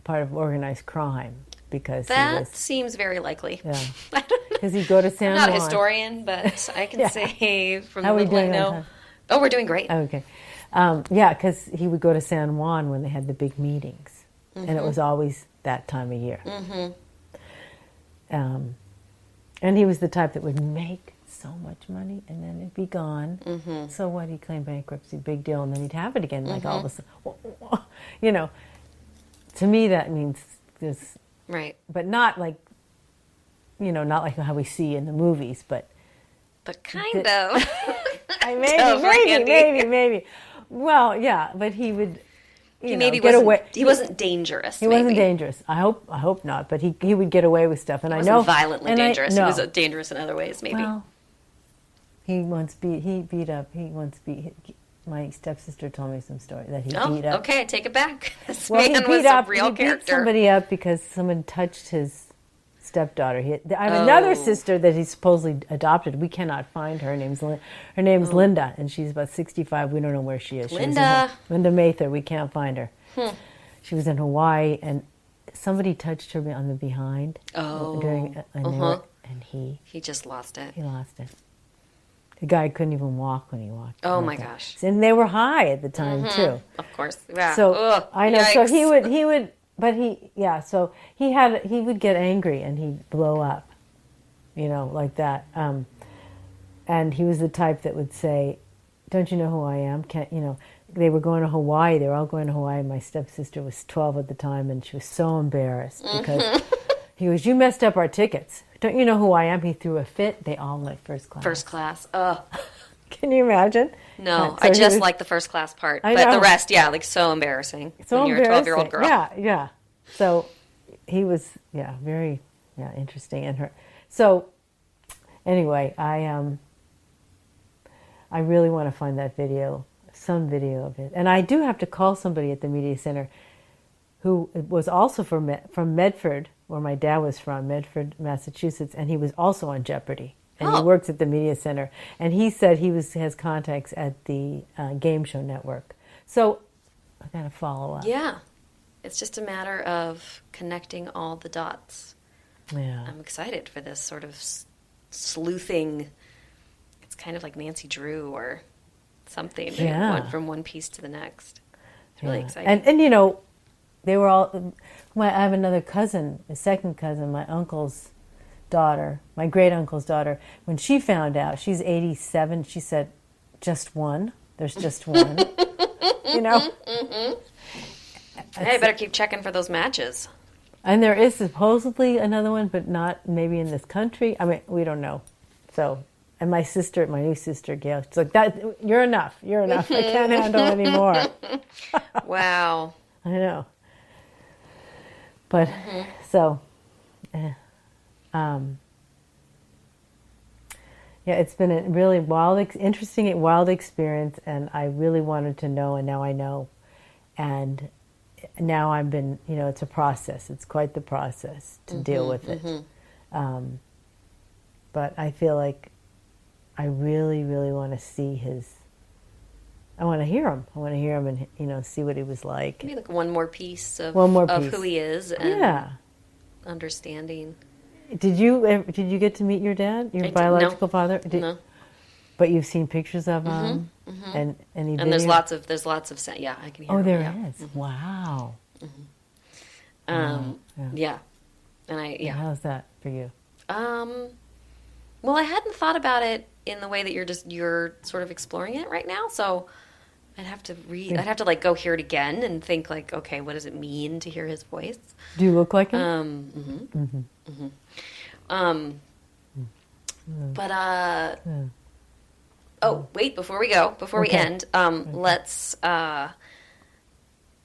part of organized crime because that seems very likely. Yeah. Because he'd go to San Juan. I'm not a historian, but I can say from How the are we little I doing know. Oh, we're doing great. Okay. Yeah, because he would go to San Juan when they had the big meetings. And it was always that time of year. And he was the type that would make so much money and then it'd be gone. So what? He claimed bankruptcy, big deal, and then he'd have it again, like all of a sudden. You know, to me that means this. Right. But not like, you know, not like how we see in the movies, but kind of. Maybe. Well, yeah, but he would. He maybe get away. He wasn't dangerous. He wasn't dangerers. I hope not. But he would get away with stuff, and he I know violently dangerous. He was dangerous in other ways, maybe. Well, my stepsister told me some story that he beat up. Okay, take it back. This man was a real character. He beat somebody up because someone touched his stepdaughter. I have another sister that he supposedly adopted. We cannot find her. Her name's Linda, and she's about 65. We don't know where she is. Linda Mather. We can't find her. She was in Hawaii, and somebody touched her on the behind during and he just lost it. He lost it. The guy couldn't even walk when he walked. Oh my gosh! And they were high at the time too. Of course. Yeah. So I know. Yikes. So he would. But so he would get angry and he'd blow up, you know, like that. And he was the type that would say, "Don't you know who I am? Can't you know?" They were going to Hawaii. They were all going to Hawaii. My stepsister was 12 at the time, and she was so embarrassed because he goes, "You messed up our tickets. Don't you know who I am?" He threw a fit. They all went first class. First class. Can you imagine? No, so I just like the first class part. But the rest, like so embarrassing. So when you're a 12-year-old girl. Yeah. So he was, very, interesting. So anyway, I really want to find that video, some video of it. And I do have to call somebody at the media center who was also from Medford, where my dad was from, Medford, Massachusetts, and he was also on Jeopardy. And he works at the media center. And he said he has contacts at the Game Show Network. So I got to follow up. Yeah. It's just a matter of connecting all the dots. Yeah. I'm excited for this sort of sleuthing. It's kind of like Nancy Drew or something. Yeah. From one piece to the next. It's really exciting. And you know, they were all... I have another cousin, a second cousin, my uncle's daughter, my great uncle's daughter. When she found out, she's 87, she said, "Just one. There's just one." You know? Hey, I better keep checking for those matches. And there is supposedly another one, but not maybe in this country. I mean, we don't know. So, and my new sister, Gail, she's like, you're enough. I can't handle anymore. Wow. I know. But, it's been a really interesting, wild experience, and I really wanted to know, and now I know. And now it's a process. It's quite the process to deal with it. But I feel like I really, really want to see I want to hear him. I want to hear him and, see what he was like. Maybe like one more piece of who he is and understanding. Did you get to meet your dad, your biological father? No. But you've seen pictures of him, and there's lots of I can hear. Oh, there is. Wow. And How's that for you? Well, I hadn't thought about it in the way that you're sort of exploring it right now. So I'd have to like go hear it again and think like, okay, what does it mean to hear his voice? Do you look like him? But oh, wait, before we end, let's,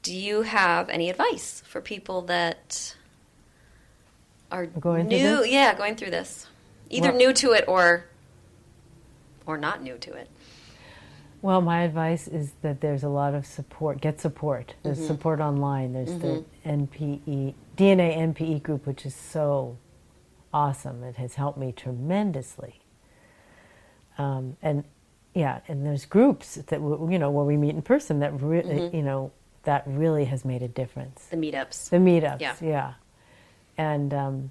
do you have any advice for people that are going new? Through this? Yeah, going through this. Either new to it or not new to it. Well, my advice is that there's a lot of support. Get support. There's support online. There's the DNA NPE group, which is so awesome. It has helped me tremendously. And yeah, and there's groups that where we meet in person that that really has made a difference. The meetups. Yeah. And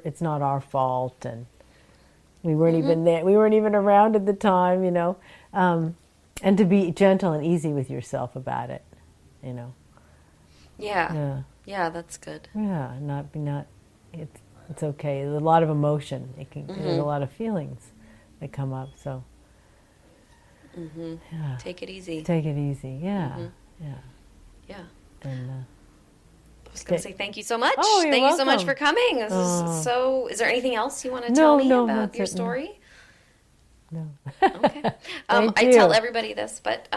it's not our fault, and we weren't even there. We weren't even around at the time, and to be gentle and easy with yourself about it, Yeah. Yeah, that's good. Yeah, it's okay. There's a lot of emotion. There's a lot of feelings that come up. So yeah. Take it easy. Take it easy. Yeah. Yeah. And I was going to say thank you so much. Oh, you're thank welcome. you so much for coming. This is so. Is there anything else you want to tell me about your story? No. Okay. I tell everybody this, but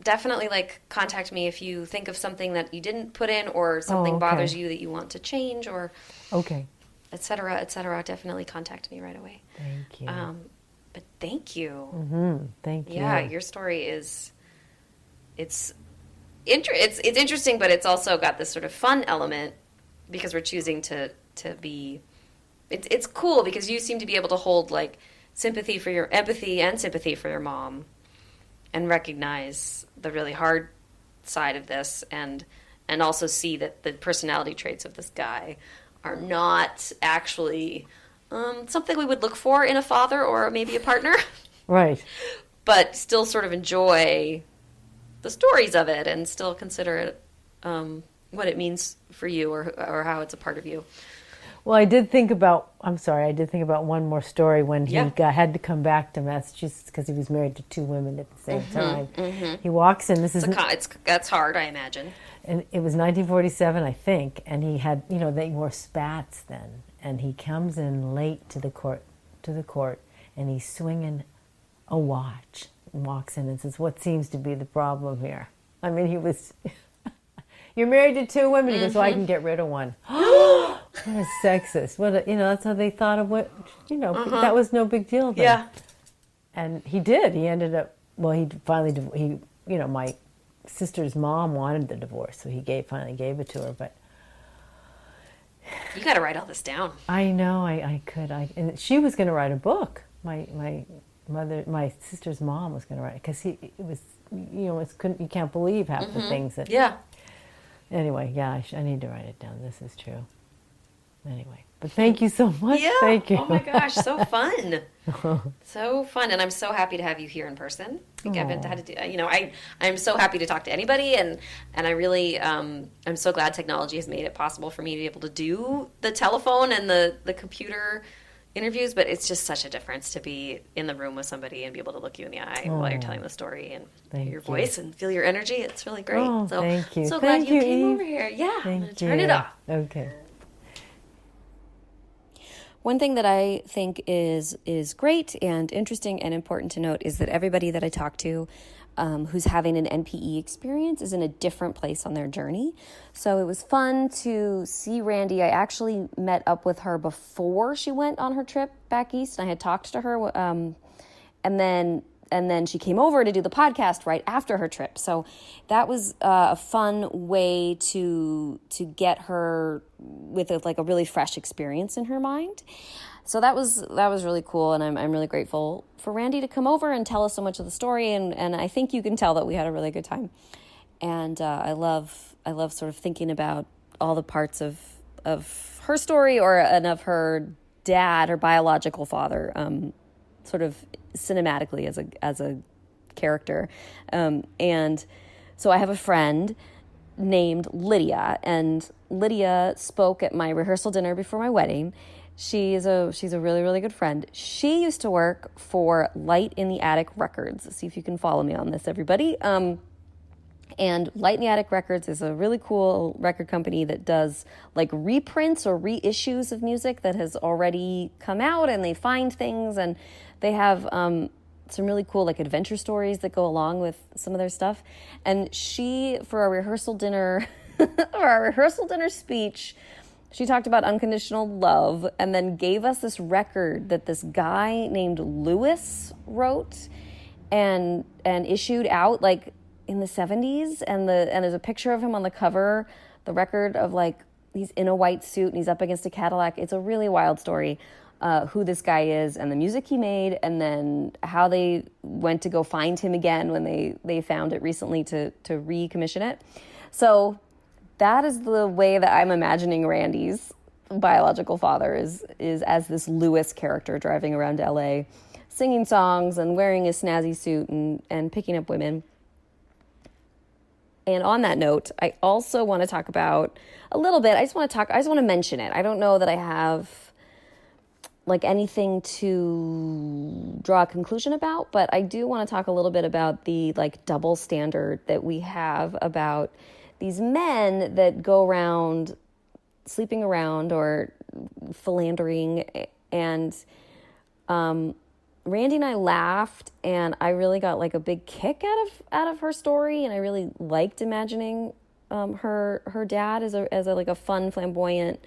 definitely contact me if you think of something that you didn't put in, or something bothers you that you want to change, or et cetera, et cetera. Definitely contact me right away. Thank you. But thank you. Thank you. Yeah, your story is it's interesting, but it's also got this sort of fun element because we're choosing to be. It's cool because you seem to be able to hold empathy and sympathy for your mom, and recognize the really hard side of this, and also see that the personality traits of this guy are not actually something we would look for in a father or maybe a partner. Right. But still sort of enjoy the stories of it and still consider it what it means for you, or how it's a part of you. Well, I did think about one more story when he had to come back to Massachusetts because he was married to two women at the same time. He walks in. That's hard, I imagine. And it was 1947, I think, and he had, they wore spats then, and he comes in late to the court, and he's swinging a watch and walks in and says, "What seems to be the problem here?" I mean, he was, "You're married to two women." He goes, "So I can get rid of one." What a sexist. That's how they thought of what, that was no big deal then. Yeah. And he did. He ended up, he finally, my sister's mom wanted the divorce, so he finally gave it to her, but. You got to write all this down. I know, I could. And she was going to write a book. My sister's mom was going to write it, because you can't believe half the things that. Yeah. Anyway, yeah, I need to write it down. This is true. Anyway, but thank you so much. Yeah. Thank you. Oh my gosh, so fun. So fun. And I'm so happy to have you here in person. I haven't had to do, I'm so happy to talk to anybody, and I really, I'm so glad technology has made it possible for me to be able to do the telephone and the computer interviews, but it's just such a difference to be in the room with somebody and be able to look you in the eye while you're telling the story and hear your voice and feel your energy. It's really great. So thank you. So glad you came Eve. over here. Yeah. Thank I'm going you. to turn it off. Okay. One thing that I think is great and interesting and important to note is that everybody that I talk to who's having an NPE experience is in a different place on their journey. So it was fun to see Randi. I actually met up with her before she went on her trip back east, and I had talked to her, and then she came over to do the podcast right after her trip. So that was a fun way to get her with a really fresh experience in her mind. So that was really cool, and I'm really grateful for Randi to come over and tell us so much of the story, and I think you can tell that we had a really good time. And I love sort of thinking about all the parts of her story and of her dad, her biological father, sort of cinematically as a character. And so I have a friend named Lydia, and Lydia spoke at my rehearsal dinner before my wedding. She's a really, really good friend. She used to work for Light in the Attic Records. See if you can follow me on this, everybody. And Light in the Attic Records is a really cool record company that does reprints or reissues of music that has already come out, and they find things, and they have some really cool adventure stories that go along with some of their stuff. And she, for our rehearsal dinner, speech, she talked about unconditional love, and then gave us this record that this guy named Lewis wrote and issued out in the 70s, and there's a picture of him on the cover, the record of he's in a white suit and he's up against a Cadillac. It's a really wild story. who this guy is and the music he made, and then how they went to go find him again when they found it recently to recommission it. So that is the way that I'm imagining Randy's biological father is as this Lewis character driving around LA, singing songs and wearing his snazzy suit and picking up women. And on that note, I also want to talk about a little bit. I just want to mention it. I don't know that I have like anything to draw a conclusion about, but I do want to talk a little bit about the like double standard that we have about these men that go around sleeping around or philandering. And Randy and I laughed, and I really got like a big kick out of her story, and I really liked imagining her dad as a like a fun, flamboyant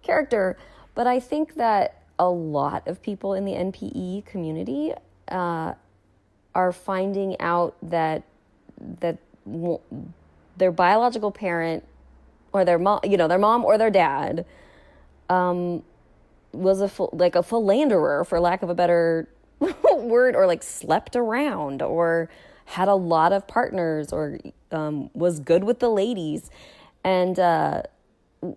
character. But I think that a lot of people in the NPE community are finding out that their biological parent or their mom or their dad was a philanderer, for lack of a better word, or like slept around or had a lot of partners or was good with the ladies. And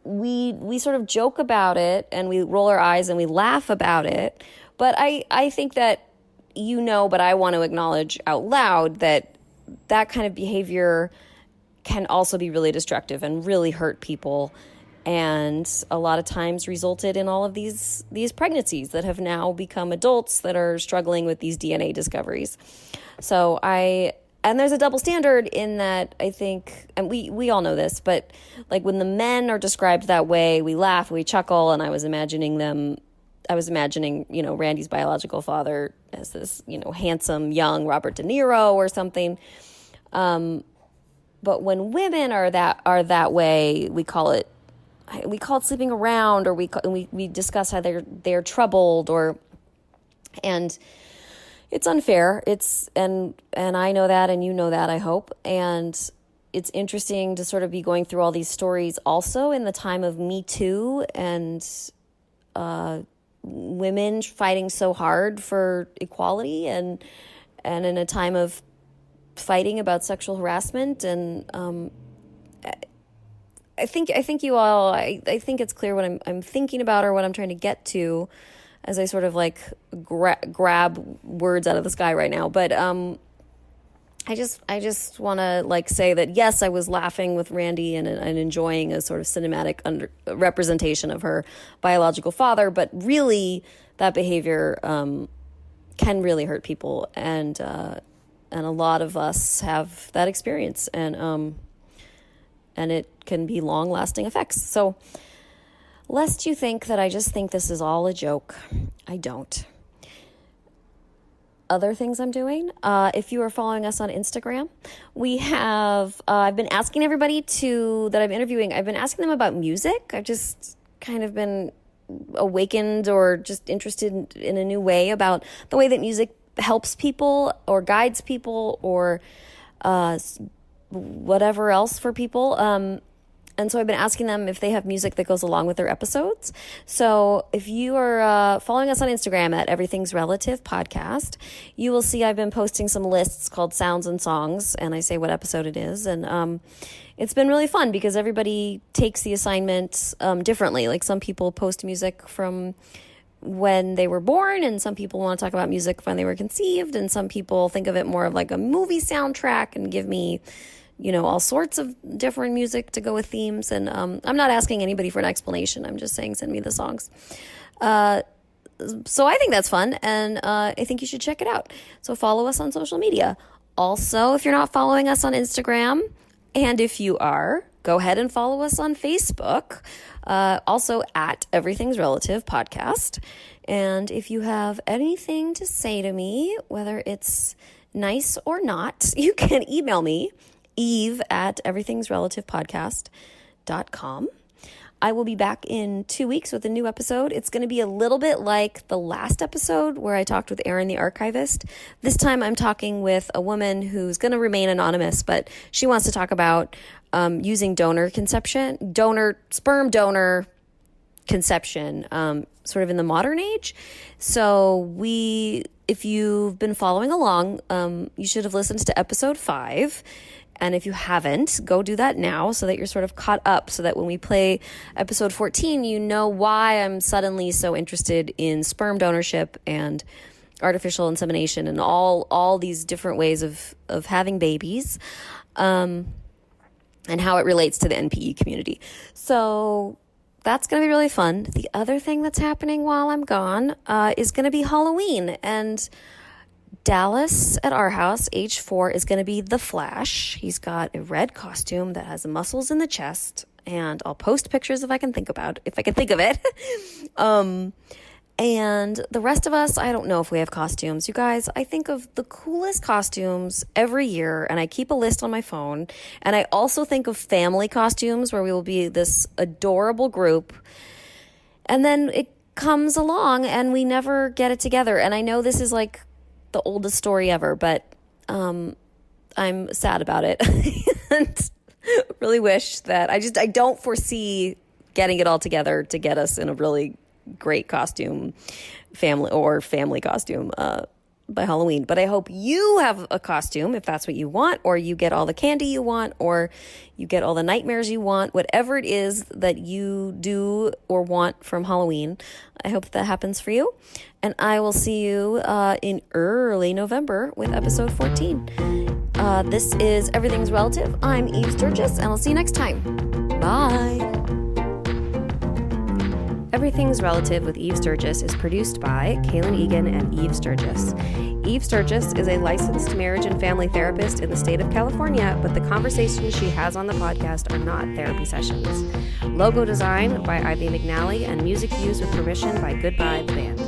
we sort of joke about it and we roll our eyes and we laugh about it. But I think that, but I want to acknowledge out loud that kind of behavior can also be really destructive and really hurt people, and a lot of times resulted in all of these pregnancies that have now become adults that are struggling with these DNA discoveries. So and there's a double standard in that, I think, and we all know this, but like when the men are described that way, we laugh, we chuckle, and I was imagining Randy's biological father as this, handsome young Robert De Niro or something. But when women are that way, we call it sleeping around, or we discuss how they're troubled, and it's unfair. And I know that, and you know that, I hope. And it's interesting to sort of be going through all these stories also in the time of Me Too and women fighting so hard for equality, and in a time of fighting about sexual harassment. And I think you all, I think it's clear what I'm thinking about, or what I'm trying to get to, as I sort of like grab words out of the sky right now. But I just want to like say that, yes, I was laughing with Randy and enjoying a sort of cinematic representation of her biological father, but really that behavior can really hurt people, and a lot of us have that experience, and it can be long-lasting effects. So, lest you think that I just think this is all a joke, I don't. Other things I'm doing, if you are following us on Instagram, we have, I've been asking everybody that I'm interviewing, I've been asking them about music. I've just kind of been awakened or just interested in a new way about the way that music helps people or guides people or whatever else for people. And so I've been asking them if they have music that goes along with their episodes. So if you are following us on Instagram at Everything's Relative Podcast, you will see I've been posting some lists called Sounds and Songs, and I say what episode it is. And it's been really fun because everybody takes the assignment differently. Like some people post music from when they were born, and some people want to talk about music when they were conceived, and some people think of it more of like a movie soundtrack and give me all sorts of different music to go with themes. And I'm not asking anybody for an explanation. I'm just saying, send me the songs. So I think that's fun, and I think you should check it out. So follow us on social media. Also, if you're not following us on Instagram, and if you are, go ahead and follow us on Facebook. Also at Everything's Relative Podcast. And if you have anything to say to me, whether it's nice or not, you can email me, Eve at everythingsrelativepodcast.com. I will be back in 2 weeks with a new episode. It's going to be a little bit like the last episode where I talked with Erin, the archivist. This time I'm talking with a woman who's going to remain anonymous, but she wants to talk about using sperm donor conception, sort of in the modern age. So if you've been following along, you should have listened to episode 5. And if you haven't, go do that now so that you're sort of caught up, so that when we play episode 14, you know why I'm suddenly so interested in sperm donorship and artificial insemination and all these different ways of having babies, and how it relates to the NPE community. So that's going to be really fun. The other thing that's happening while I'm gone is going to be Halloween. And Dallas at our house, age 4, is going to be the Flash. He's got a red costume that has muscles in the chest, and I'll post pictures if I can think of it. And the rest of us, I don't know if we have costumes. You guys, I think of the coolest costumes every year, and I keep a list on my phone. And I also think of family costumes where we will be this adorable group. And then it comes along and we never get it together. And I know this is like the oldest story ever, but I'm sad about it. And really wish that I don't foresee getting it all together to get us in a really great family costume by Halloween. But I hope you have a costume if that's what you want, or you get all the candy you want, or you get all the nightmares you want, whatever it is that you do or want from Halloween. I hope that happens for you. And I will see you in early November with episode 14. This is Everything's Relative. I'm Eve Sturgis, and I'll see you next time. Bye. Everything's Relative with Eve Sturgis is produced by Kaylin Egan and Eve Sturgis. Eve Sturgis is a licensed marriage and family therapist in the state of California, but the conversations she has on the podcast are not therapy sessions. Logo design by Ivy McNally, and music used with permission by Goodbye the Band.